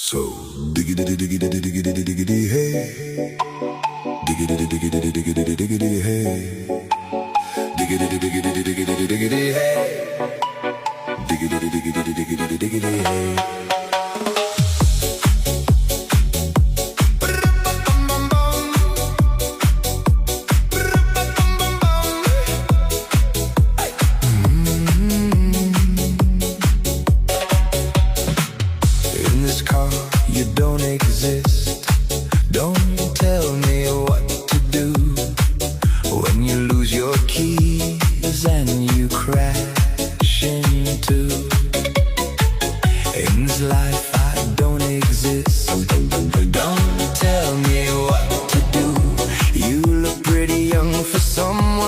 So diggity diggity diggity diggity hey, diggity diggity diggity diggity hey, diggity diggity diggity diggity hey, diggity diggity diggity diggity hey. You don't exist. Don't tell me what to do when you lose your keys and you crash.